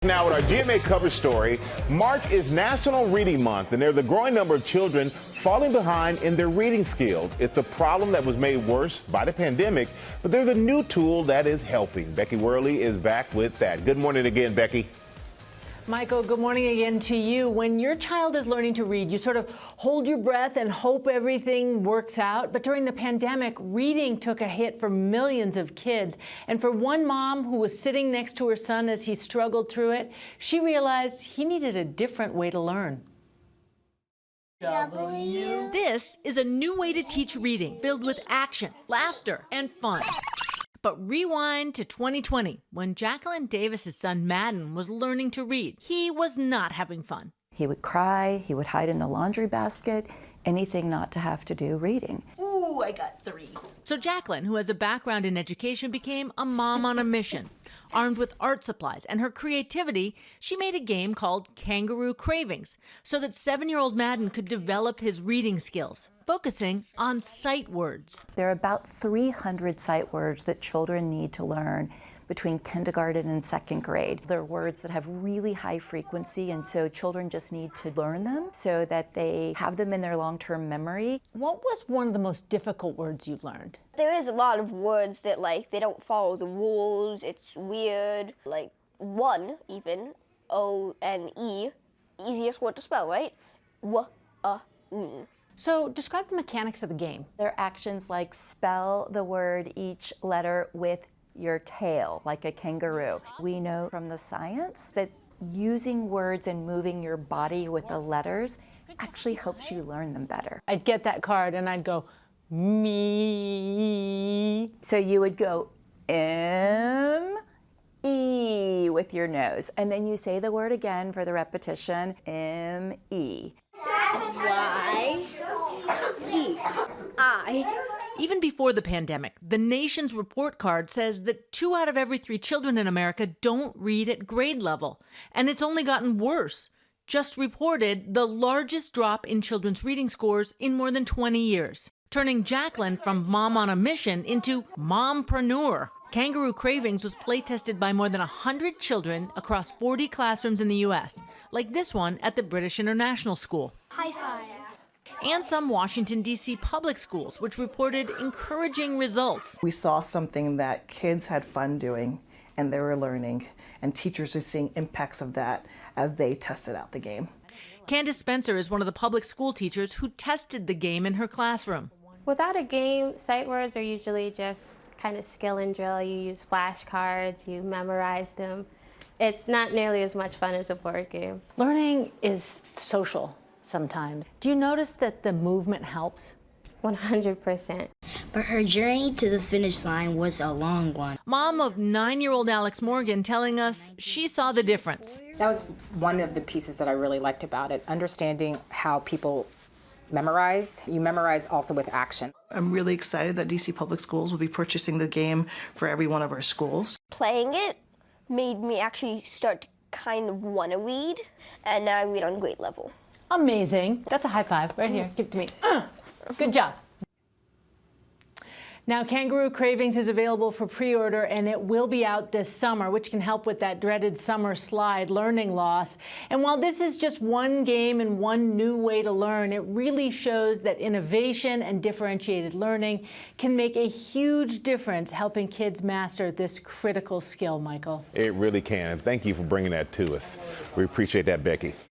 now with our GMA cover story. March is National Reading Month, and there's a growing number of children falling behind in their reading skills. It's a problem that was made worse by the pandemic, but there's a new tool that is helping. Becky Worley is back with that. Good morning again, Becky. Michael, good morning again to you. When your child is learning to read, you sort of hold your breath and hope everything works out. But during the pandemic, reading took a hit for millions of kids. And for one mom who was sitting next to her son as he struggled through it, she realized he needed a different way to learn. This is a new way to teach reading, filled with action, laughter, and fun. But rewind to 2020, when Jacqueline Davis's son Madden was learning to read. He was not having fun. He would cry, he would hide in the laundry basket, anything not to have to do reading. Ooh, I got 3. So Jacqueline, who has a background in education, became a mom on a mission. Armed with art supplies and her creativity, she made a game called Kangaroo Cravings so that 7-year-old Madden could develop his reading skills, focusing on sight words. There are about 300 sight words that children need to learn between kindergarten and 2nd grade. They're words that have really high frequency, and so children just need to learn them so that they have them in their long-term memory. What was one of the most difficult words you learned? There is a lot of words that, they don't follow the rules. It's weird. Like one, even, O-N-E, easiest word to spell, right? W-A-N. So describe the mechanics of the game. There are actions like spell the word, each letter with your tail, like a kangaroo. We know from the science that using words and moving your body with the letters actually helps you learn them better. I'd get that card and I'd go, me. So you would go M-E with your nose, and then you say the word again for the repetition, M-E. Y-E-I. Even before the pandemic, the nation's report card says that 2 out of every 3 children in America don't read at grade level. And it's only gotten worse. Just reported the largest drop in children's reading scores in more than 20 years, turning Jacqueline from mom on a mission into mompreneur. Kangaroo Cravings was play-tested by more than 100 children across 40 classrooms in the U.S., like this one at the British International School. High five. And some Washington, D.C. public schools, which reported encouraging results. We saw something that kids had fun doing and they were learning, and teachers are seeing impacts of that as they tested out the game. Candace Spencer is one of the public school teachers who tested the game in her classroom. Without a game, sight words are usually just kind of skill and drill. You use flashcards, you memorize them. It's not nearly as much fun as a board game. Learning is social sometimes. Do you notice that the movement helps? 100%. But her journey to the finish line was a long one. Mom of 9-year-old Alex Morgan telling us she saw the difference. That was one of the pieces that I really liked about it, understanding how people memorize. You memorize also with action. I'm really excited that DC Public Schools will be purchasing the game for every one of our schools. Playing it made me actually start to kind of want to read, and now I read on grade level. Amazing. That's a high five right here. Give it to me. Good job. Now, Kangaroo Cravings is available for pre-order, and it will be out this summer, which can help with that dreaded summer slide learning loss. And while this is just one game and one new way to learn, it really shows that innovation and differentiated learning can make a huge difference helping kids master this critical skill, Michael. It really can. And thank you for bringing that to us. We appreciate that, Becky.